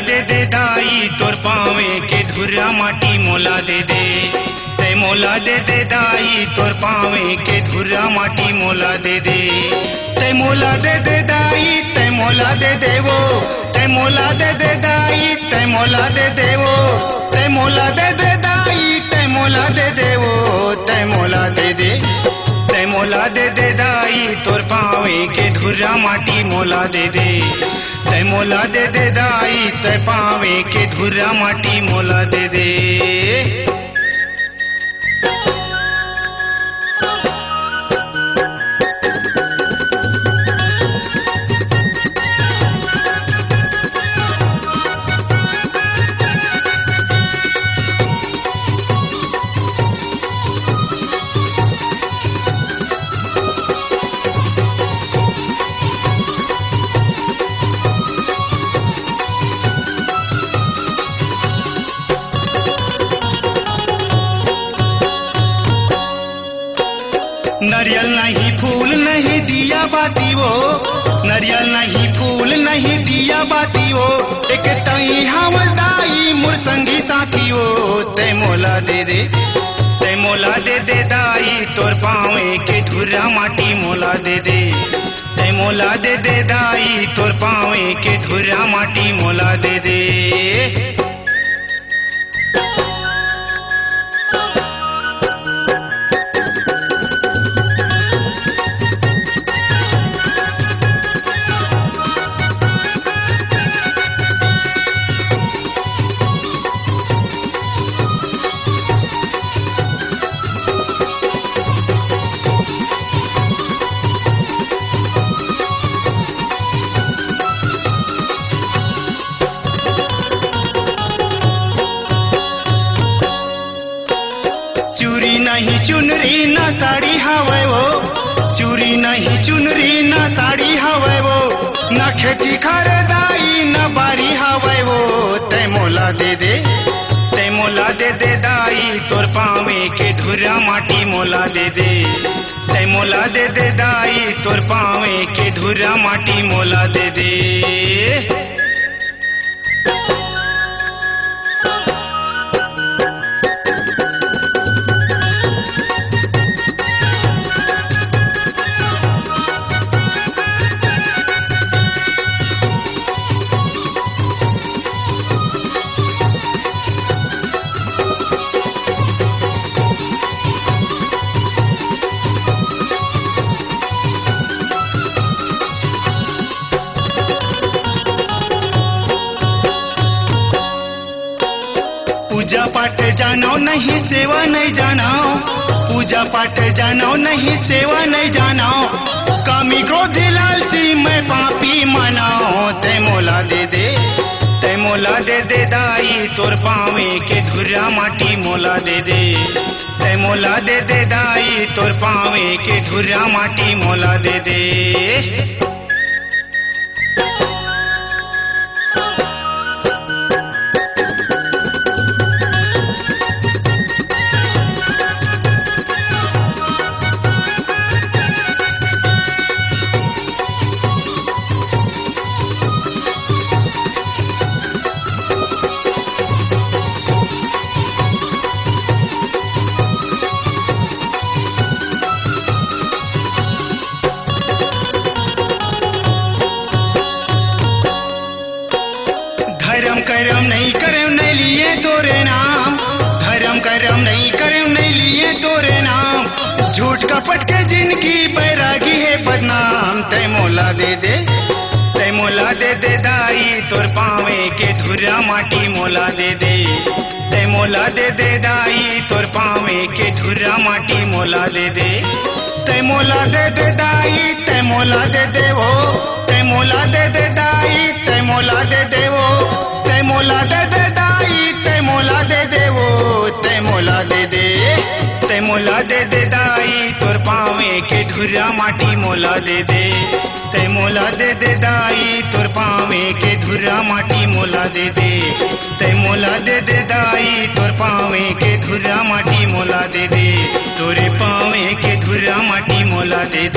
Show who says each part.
Speaker 1: दे दे दाई तोर पावे के धुरा माटी मोला दे दे। तै मोला दे दे दाई तोर पावे के धुरा माटी मोला दे दे। तै मोला दे दे दाई तै मोला दे देवो। तै मोला दे दे दाई तै मोला दे देवो। तै मोला दे दे दाई तै मोला दे देवो। तै मोला दे दे। तै मोला दे दे दाई तोर पावे के धुरा माटी मोला दे दे। तै मोला दे दे दाई तै पावे के धुरा माटी मोला दे दे। नरियल नहीं फूल नहीं दिया बाती वो। नरियल नहीं फूल नहीं दिया बाती वो। एक तई हमस दाई मोर संगी साथी वो। तै मोला दे दे। तै मोला दे दे दाई तोर पावे के धुरा माटी मोला दे दे। तै मोला दे दे दाई तोर पावे के धुरा माटी मोला दे दे। चूरी नहीं चुनरी ना साड़ी हवे वो। चूरी नहीं चुनरी ना साड़ी हवे वो। ना खेती खरीदाई ना बारी हवे वो। तै मोला दे दे। तै मोला दे दे दाई तोर पावे के धुरा माटी मोला दे दे। तै मोला दे दे दाई तोर पावे के धुरा माटी मोला दे दे। पूजा पाठ जानो नहीं सेवा नहीं जानो। पूजा पाठ जानो नहीं सेवा नहीं जानो। कामी क्रोधी लालची मैं पापी मानाओ। तै मोला दे दे। तै मोला दे दे दाई तोर पावे के धुरा माटी मोला दे दे। तै मोला दे दे दाई तोर पावे के धुरा माटी मोला दे दे। धर्म करम नहीं करम नहीं लिए तोरे नाम। धर्म करम नहीं करम नहीं लिए तोरे नाम। झूठ कपट के जिंदगी बैरागी है बदनाम। तै मोला दे दे। तै मोला दे दे दाई तोर पावे के धुरा माटी मोला दे दे। तै मोला दे दे दाई तोर पावे के धुरा माटी मोला दे दे। तै मोला दे दे दाई तै मोला दे देवो। तै मोला दे दे दाई तै मोला दे देवो। तै मोला दे दे दाई तै मोला दे देवो। तै मोला दे दे। तै मोला दे दे दाई तोर पावे के धुरा माटी मोला दे दे। तै मोला दे दे दाई तोर पावे के धुरा माटी मोला दे दे। तै मोला दे दे दाई तोर पावे के धुरा माटी मोला दे दे। तोरे पावे के धुरा माटी मोला दे दे।